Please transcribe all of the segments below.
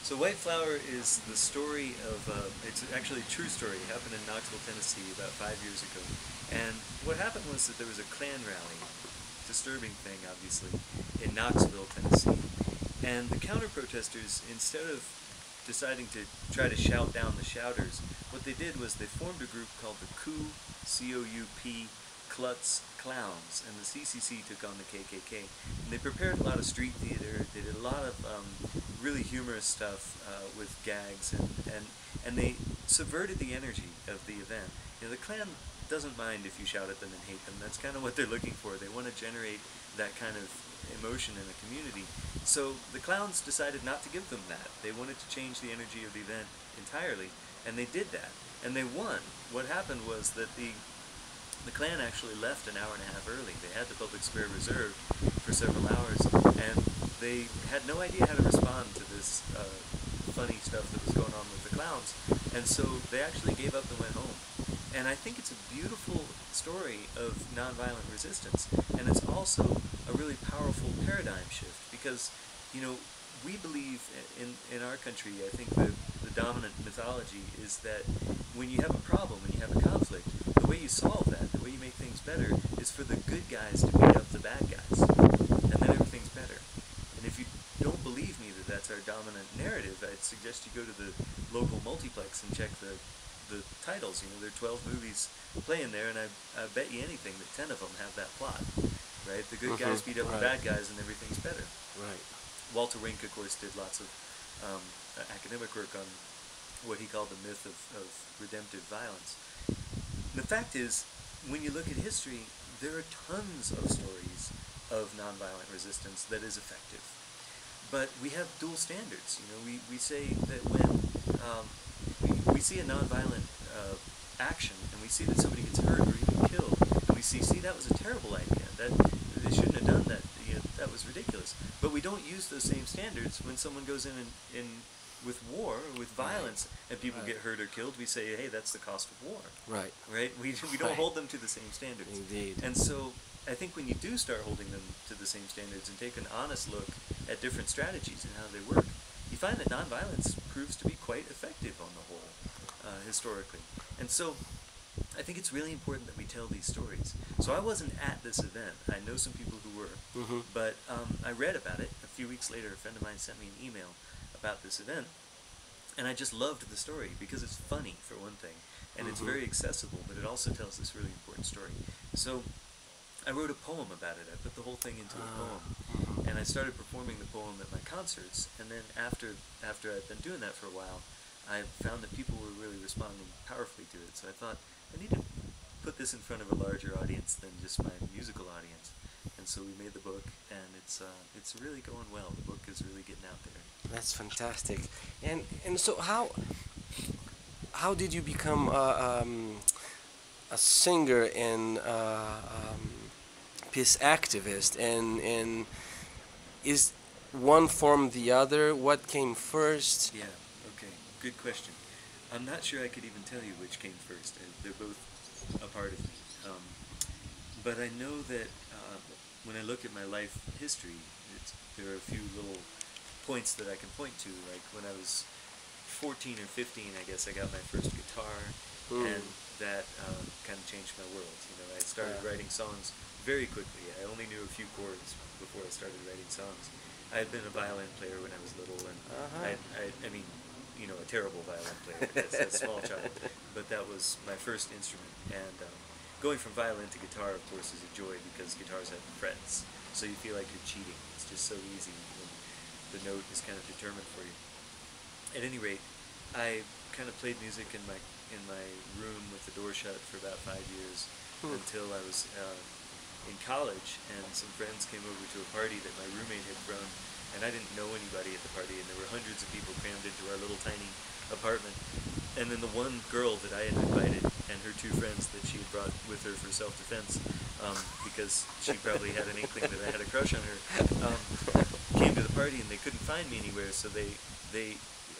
So White Flower is the story of, it's actually a true story. It happened in Knoxville, Tennessee about 5 years ago. And what happened was that there was a Klan rally, disturbing thing obviously, in Knoxville, Tennessee. And the counter-protesters, instead of deciding to try to shout down the shouters, what they did was they formed a group called the Coup, C-O-U-P, Klutz Clowns, and the CCC took on the KKK. And they prepared a lot of street theater. They did a lot of really humorous stuff with gags, and they subverted the energy of the event. You know, the Klan doesn't mind if you shout at them and hate them. That's kind of what they're looking for. They want to generate that kind of emotion in a community. So the clowns decided not to give them that. They wanted to change the energy of the event entirely, and they did that. And they won. What happened was that the Klan actually left an hour and a half early. They had the public square reserved for several hours, and they had no idea how to respond to this funny stuff that was going on with the clowns. And so they actually gave up and went home. And I think it's a beautiful story of nonviolent resistance, and it's also a really powerful paradigm shift because, you know, we believe in our country, I think the dominant mythology is that when you have a problem, when you have a conflict, the way you solve that, the way you make things better, is for the good guys to beat up the bad guys, and then everything's better. And if you don't believe me that that's our dominant narrative, I'd suggest you go to the local multiplex and check the titles. You know, there are 12 movies playing there, and I bet you anything that 10 of them have that plot, right? The good guys beat up the bad guys, and everything's better. Right. Walter Wink, of course, did lots of academic work on what he called the myth of redemptive violence. The fact is, when you look at history, there are tons of stories of nonviolent resistance that is effective. But we have dual standards. You know, we say that when we see a nonviolent action, and we see that somebody gets hurt or even killed, and we see that was a terrible idea. That they shouldn't have done that. You know, that was ridiculous. But we don't use those same standards when someone goes in with war or with violence, and people get hurt or killed. We say, hey, that's the cost of war. Right. Right. We don't hold them to the same standards. Indeed. And so I think when you do start holding them to the same standards and take an honest look at different strategies and how they work, you find that nonviolence proves to be quite effective on the whole, historically. And so I think it's really important that we tell these stories. So I wasn't at this event. I know some people who were, but I read about it. A few weeks later, a friend of mine sent me an email about this event, and I just loved the story because it's funny, for one thing, and it's very accessible, but it also tells this really important story. So I wrote a poem about it. I put the whole thing into a poem, and I started performing the poem at my concerts, and then after I'd been doing that for a while, I found that people were really responding powerfully to it. So I thought, I need to put this in front of a larger audience than just my musical audience. And so we made the book, and it's really going well. The book is really getting out there. That's fantastic. And so how did you become a singer and peace activist? And is one form the other? What came first? Yeah. Okay. Good question. I'm not sure I could even tell you which came first. They're both a part of me. But I know that when I look at my life history, there are a few little points that I can point to. Like when I was 14 or 15, I guess I got my first guitar, and that kind of changed my world. You know, I started writing songs very quickly. I only knew a few chords before I started writing songs. I had been a violin player when I was little, and I mean, you know, a terrible violin player as a small child, but that was my first instrument. And going from violin to guitar, of course, is a joy because guitars have frets, so you feel like you're cheating. It's just so easy when the note is kind of determined for you. At any rate, I kind of played music in my room with the door shut for about 5 years until I was in college, and some friends came over to a party that my roommate had thrown, and I didn't know anybody at the party, and there were hundreds of people crammed into our little tiny apartment. And then the one girl that I had invited, and her two friends that she had brought with her for self-defense, because she probably had an inkling that I had a crush on her, came to the party, and they couldn't find me anywhere, so they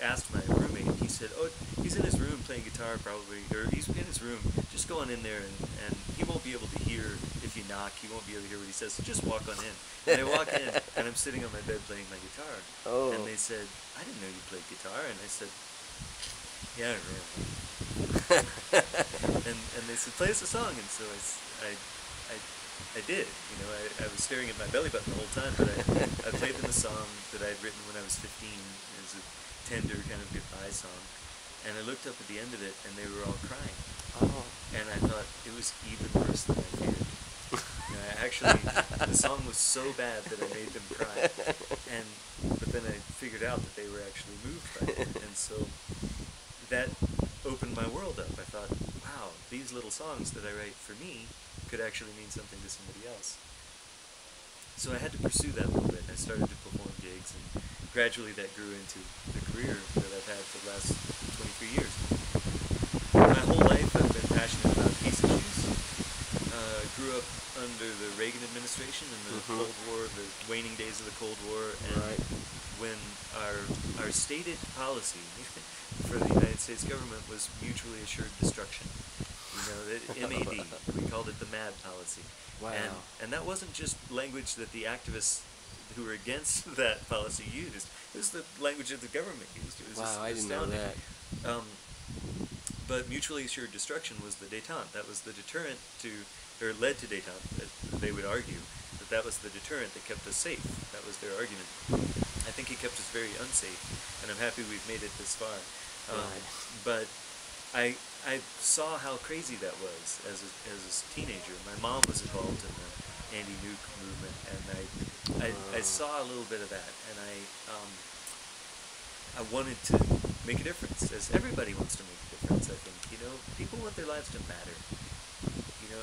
asked my roommate. He said, "Oh, he's in his room playing guitar, probably, or he's in his room. Just go on in there, and he won't be able to hear if you knock. He won't be able to hear what he says. So just walk on in." And I walk in, and I'm sitting on my bed playing my guitar. And Oh. they said, "I didn't know you played guitar." And I said, "Yeah, I really." And they said, "Play us a song." And so I did. You know, I was staring at my belly button the whole time, but I played them a song that I had written when I was 15. It was a tender kind of goodbye song. And I looked up at the end of it, and they were all crying. Oh. And I thought it was even worse than I feared. You know, the song was so bad that I made them cry. But then I figured out that they were actually moved by it. And so that opened my world up. I thought, wow, these little songs that I write for me could actually mean something to somebody else. So I had to pursue that a little bit. I started to perform gigs, and gradually that grew into the career that I've had for the last 23 years. My whole life I've been passionate about peace issues. Grew up under the Reagan administration and the Mhm. Cold War, the waning days of the Cold War, and Right. when our stated policy for the United States government was mutually assured destruction. You know, MAD. We called it the MAD policy. Wow. And that wasn't just language that the activists who were against that policy used. It was the language that the government used. It was Wow, I didn't know astounding. that. But mutually assured destruction was the détente. That was the deterrent or led to détente. They would argue that was the deterrent that kept us safe. That was their argument. I think it kept us very unsafe, and I'm happy we've made it this far. Right. But I saw how crazy that was as a teenager. My mom was involved in the anti-nuke movement, and I saw a little bit of that, and I wanted to make a difference, as everybody wants to make a difference. I think, you know, people want their lives to matter. You know,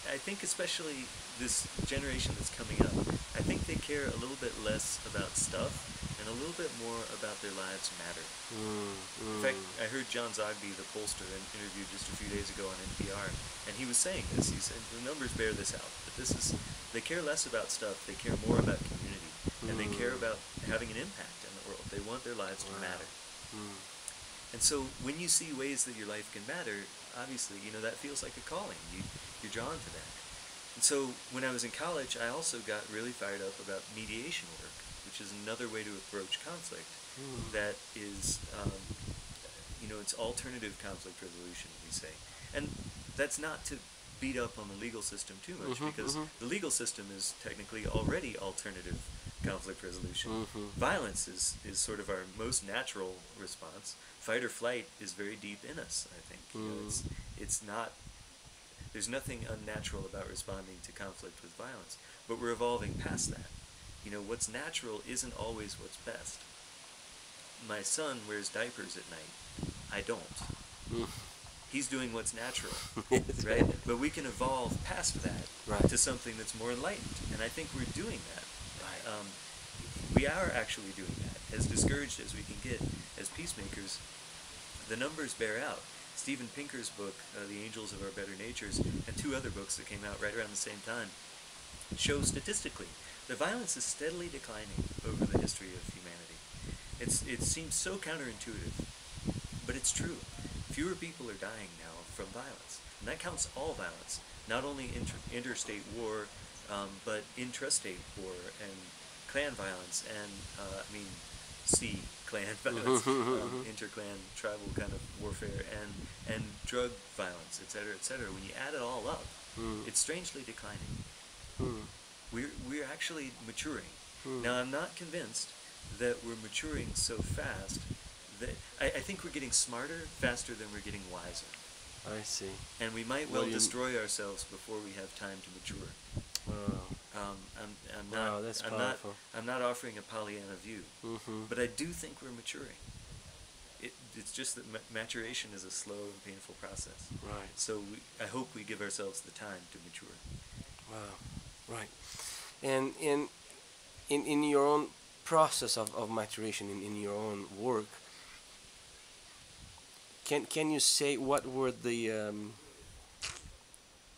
I think especially this generation that's coming up, I think they care a little bit less about stuff and a little bit more about their lives matter. In fact, I heard John Zogby, the pollster, interviewed just a few days ago on NPR, and he was saying this. He said the numbers bear this out. But they care less about stuff. They care more about community, and they care about having an impact in the world. They want their lives to matter. And so when you see ways that your life can matter, obviously, you know, that feels like a calling. You're drawn to that. And so when I was in college, I also got really fired up about mediation work, which is another way to approach conflict. That is, you know, it's alternative conflict resolution, we say. And that's not to beat up on the legal system too much, because the legal system is technically already alternative conflict resolution. Violence is sort of our most natural response. Fight or flight is very deep in us, I think. You know, it's not, there's nothing unnatural about responding to conflict with violence, but we're evolving past that. You know, what's natural isn't always what's best. My son wears diapers at night. I don't. He's doing what's natural, right? But we can evolve past that to something that's more enlightened, and I think we're doing that. We are actually doing that. As discouraged as we can get as peacemakers, the numbers bear out. Steven Pinker's book, The Angels of Our Better Natures, and two other books that came out right around the same time, show statistically that violence is steadily declining over the history of humanity. It seems so counterintuitive, but it's true. Fewer people are dying now from violence, and that counts all violence, not only interstate war, but intrastate war and clan violence, and clan violence, interclan tribal kind of warfare, and drug violence, etc., etc. When you add it all up, it's strangely declining. We're actually maturing. Now, I'm not convinced that we're maturing so fast that I think we're getting smarter faster than we're getting wiser. I see. And we might well destroy ourselves before we have time to mature. That's powerful. I'm not offering a Pollyanna view, but I do think we're maturing. It's just that maturation is a slow and painful process. Right. So I hope we give ourselves the time to mature. Wow. Right. And in your own process of maturation, in your own work, can you say what were the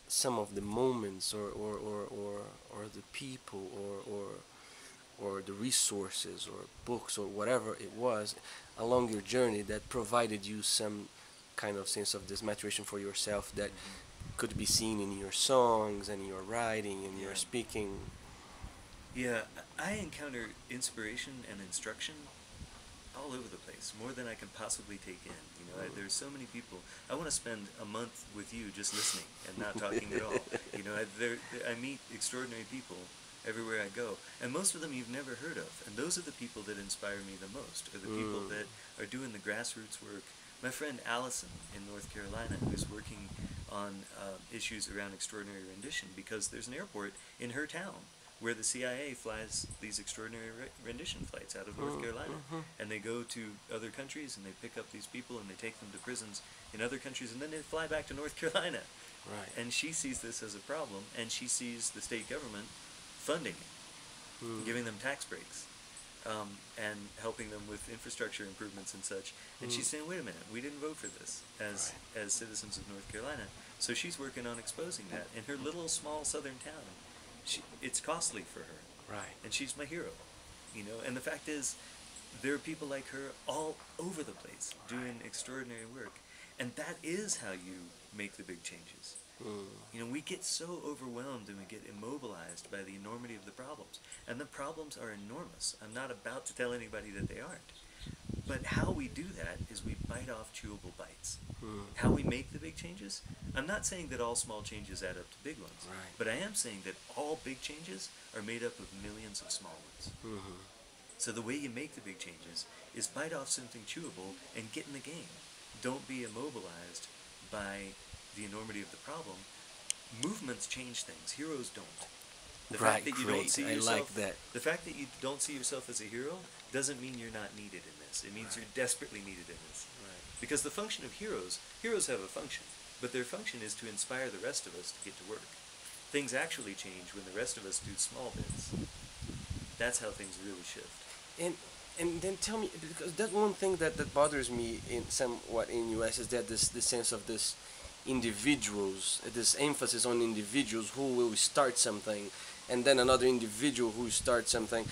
some of the moments or the people or or the resources or books or whatever it was along your journey that provided you some kind of sense of this maturation for yourself that could be seen in your songs and your writing and your Yeah. speaking. Yeah, I encounter inspiration and instruction all over the place, more than I can possibly take in. There's so many people. I want to spend a month with you just listening and not talking at all. I meet extraordinary people everywhere I go, and most of them you've never heard of. And those are the people that inspire me the most, are the people that are doing the grassroots work. My friend Allison in North Carolina, who's working on issues around extraordinary rendition, because there's an airport in her town where the CIA flies these extraordinary rendition flights out of North Carolina. And they go to other countries and they pick up these people and they take them to prisons in other countries, and then they fly back to North Carolina. Right. And she sees this as a problem, and she sees the state government funding it, giving them tax breaks, and helping them with infrastructure improvements and such. And she's saying, wait a minute, we didn't vote for this as citizens of North Carolina. So she's working on exposing that in her little small southern town. It's costly for her. Right. And she's my hero. And the fact is, there are people like her all over the place doing extraordinary work. And that is how you make the big changes. We get so overwhelmed and we get immobilized by the enormity of the problems. And the problems are enormous. I'm not about to tell anybody that they aren't. But how we do that is we bite off chewable bites. How we make the big changes? I'm not saying that all small changes add up to big ones. Right. But I am saying that all big changes are made up of millions of small ones. So the way you make the big changes is bite off something chewable and get in the game. Don't be immobilized by the enormity of the problem. Movements change things. Heroes don't. The fact that you don't see yourself, I like that. The fact that you don't see yourself as a hero doesn't mean you're not needed in this. It means you're desperately needed in this. Right. Because the function of heroes have a function, but their function is to inspire the rest of us to get to work. Things actually change when the rest of us do small bits. That's how things really shift. And then tell me, because that's one thing that bothers me somewhat in US is that this sense of this individuals, this emphasis on individuals who will start something, and then another individual who starts something.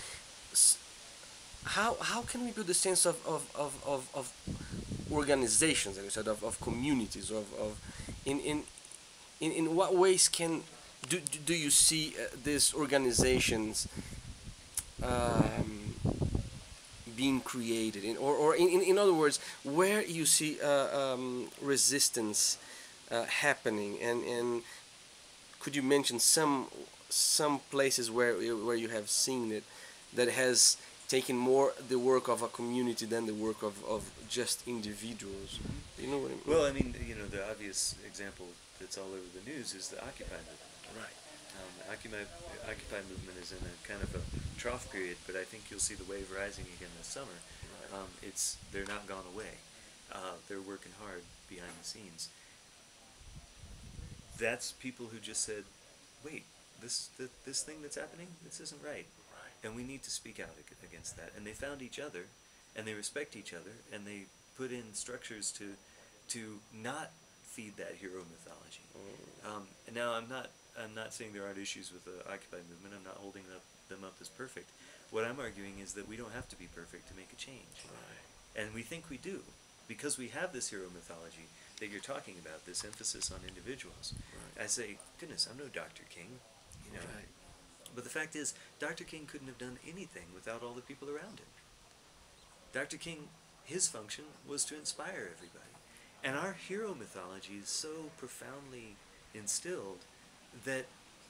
How can we build a sense of organizations, like you said, of communities, in what ways do you see these organizations being created, or in other words, where you see resistance happening, and could you mention some places where you have seen it that has taken more the work of a community than the work of just individuals? You know what I mean? Well, I mean, the obvious example that's all over the news is the Occupy movement. Right. The Occupy movement is in a kind of a trough period, but I think you'll see the wave rising again this summer. They're not gone away. They're working hard behind the scenes. That's people who just said, wait, this thing that's happening, this isn't right. And we need to speak out against that. And they found each other, and they respect each other, and they put in structures to not feed that hero mythology. And now I'm not saying there aren't issues with the Occupy movement. I'm not holding them up as perfect. What I'm arguing is that we don't have to be perfect to make a change. Right. And we think we do, because we have this hero mythology that you're talking about, this emphasis on individuals. Right. I say, goodness, I'm no Dr. King, Right. But the fact is, Dr. King couldn't have done anything without all the people around him. Dr. King, his function was to inspire everybody. And our hero mythology is so profoundly instilled that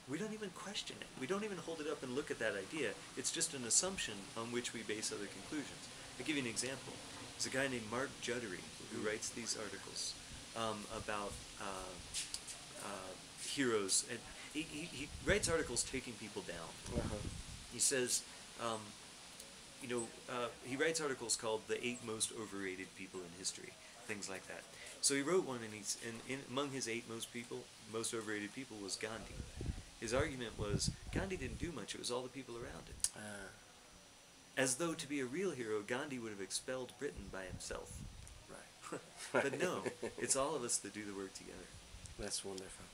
we don't even question it. We don't even hold it up and look at that idea. It's just an assumption on which we base other conclusions. I'll give you an example. There's a guy named Mark Juddery who writes these articles about heroes. And he writes articles taking people down. He says, he writes articles called "The 8 Most Overrated People in History," things like that. So he wrote one, and among his 8 most overrated people was Gandhi. His argument was Gandhi didn't do much; it was all the people around him. As though to be a real hero, Gandhi would have expelled Britain by himself. Right. But no, it's all of us that do the work together. That's wonderful.